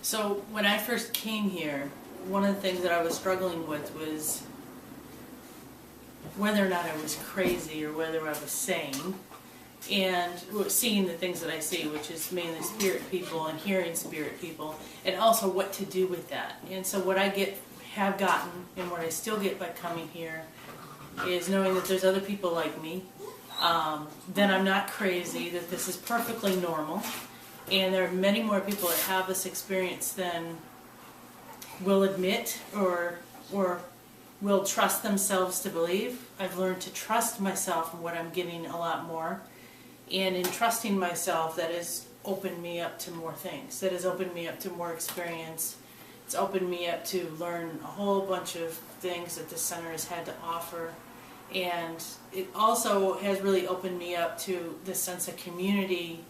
So when I first came here, one of the things that I was struggling with was whether or not I was crazy or whether I was sane, and seeing the things that I see, which is mainly spirit people and hearing spirit people, and also what to do with that. And so what I have gotten, and what I still get by coming here, is knowing that there's other people like me, that I'm not crazy, that this is perfectly normal, and there are many more people that have this experience than will admit or will trust themselves to believe. I've learned to trust myself in what I'm getting a lot more, and in trusting myself, that has opened me up to more things, that has opened me up to more experience. It's opened me up to learn a whole bunch of things that this center has had to offer, and it also has really opened me up to the sense of community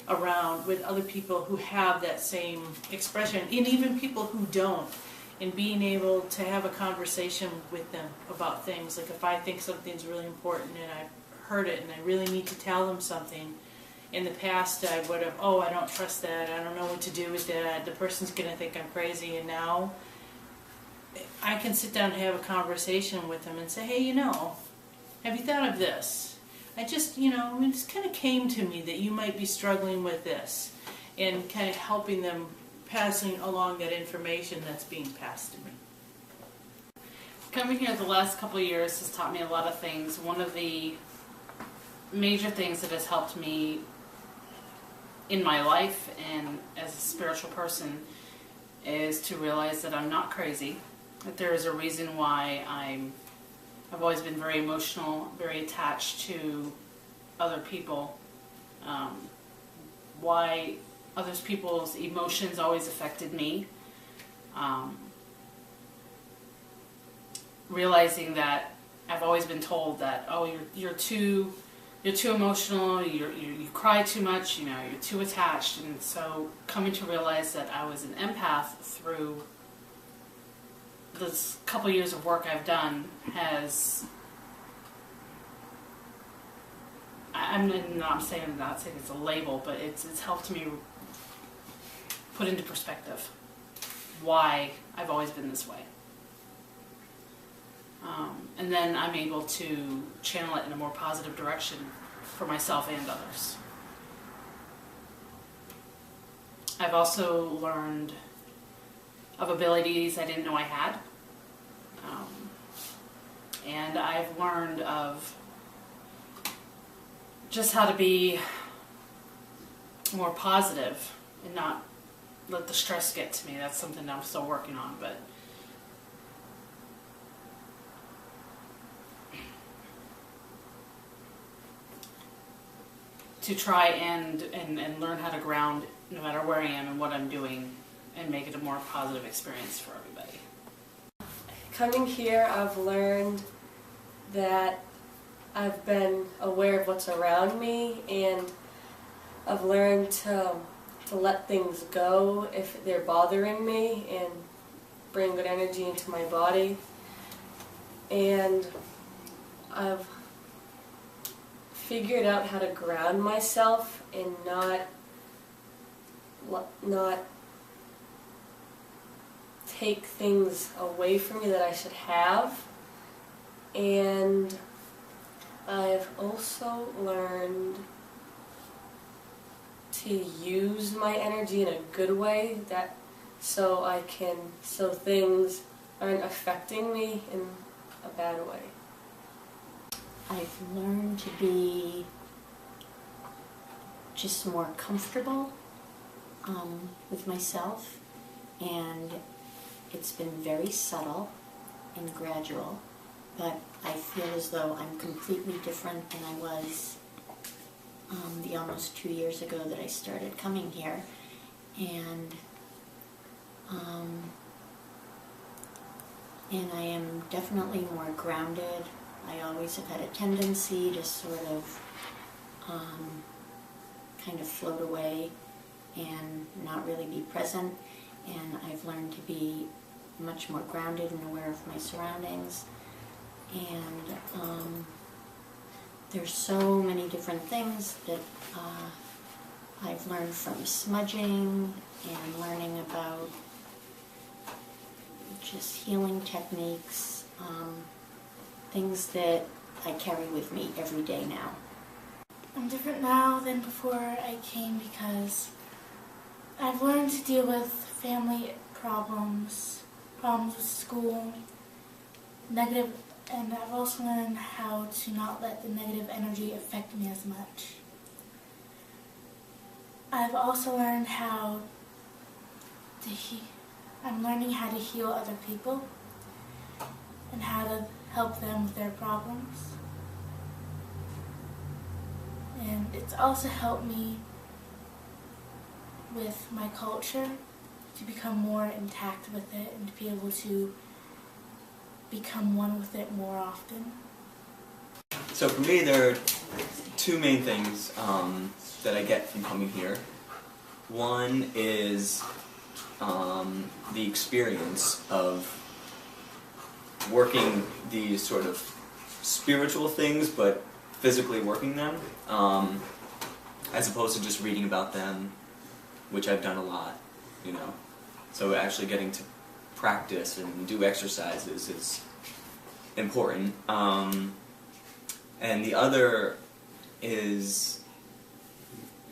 around with other people who have that same expression, and even people who don't, and being able to have a conversation with them about things. Like if I think something's really important and I've heard it and I really need to tell them something, in the past I would have, oh, I don't trust that, I don't know what to do with that, the person's going to think I'm crazy, and now I can sit down and have a conversation with them and say, hey, have you thought of this? It just kind of came to me that you might be struggling with this, and kind of helping them, passing along that information that's being passed to me. Coming here the last couple of years has taught me a lot of things. One of the major things that has helped me in my life and as a spiritual person is to realize that I'm not crazy, that there is a reason why I've always been very emotional, very attached to other people, why other people's emotions always affected me, realizing that I've always been told that, oh, you're too emotional, you cry too much, you're too attached. And so coming to realize that I was an empath through this couple years of work I've done has, I'm not saying it's a label, but it's helped me put into perspective why I've always been this way. And then I'm able to channel it in a more positive direction for myself and others. I've also learned of abilities I didn't know I had. And I've learned of just how to be more positive and not let the stress get to me. That's something that I'm still working on, but to try and learn how to ground no matter where I am and what I'm doing, and make it a more positive experience for everybody. Coming here, I've learned that I've been aware of what's around me, and I've learned to let things go if they're bothering me, and bring good energy into my body. And I've figured out how to ground myself and not take things away from me that I should have. And I've also learned to use my energy in a good way, so things aren't affecting me in a bad way. I've learned to be just more comfortable with myself, and it's been very subtle and gradual, but I feel as though I'm completely different than I was the almost 2 years ago that I started coming here. And I am definitely more grounded. I always have had a tendency to sort of kind of float away and not really be present, and I've learned to be much more grounded and aware of my surroundings. And there's so many different things that I've learned from smudging and learning about just healing techniques, things that I carry with me every day now. I'm different now than before I came because I've learned to deal with family problems with school, negative, and I've also learned how to not let the negative energy affect me as much. I've also learned how to I'm learning how to heal other people and how to help them with their problems. And it's also helped me with my culture to become more intact with it and to be able to become one with it more often. So for me, there are two main things that I get from coming here. One is the experience of working these sort of spiritual things, but physically working them, as opposed to just reading about them, which I've done a lot, you know. So actually getting to practice and do exercises is important. And the other is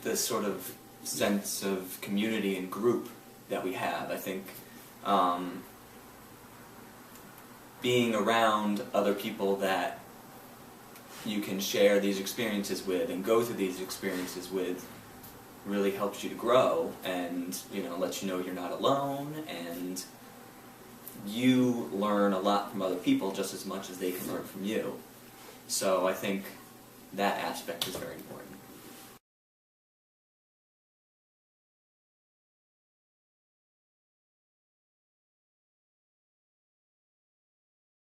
this sort of sense of community and group that we have. I think being around other people that you can share these experiences with and go through these experiences with really helps you to grow and, you know, lets you know you're not alone, and you learn a lot from other people just as much as they can learn from you. So I think that aspect is very important.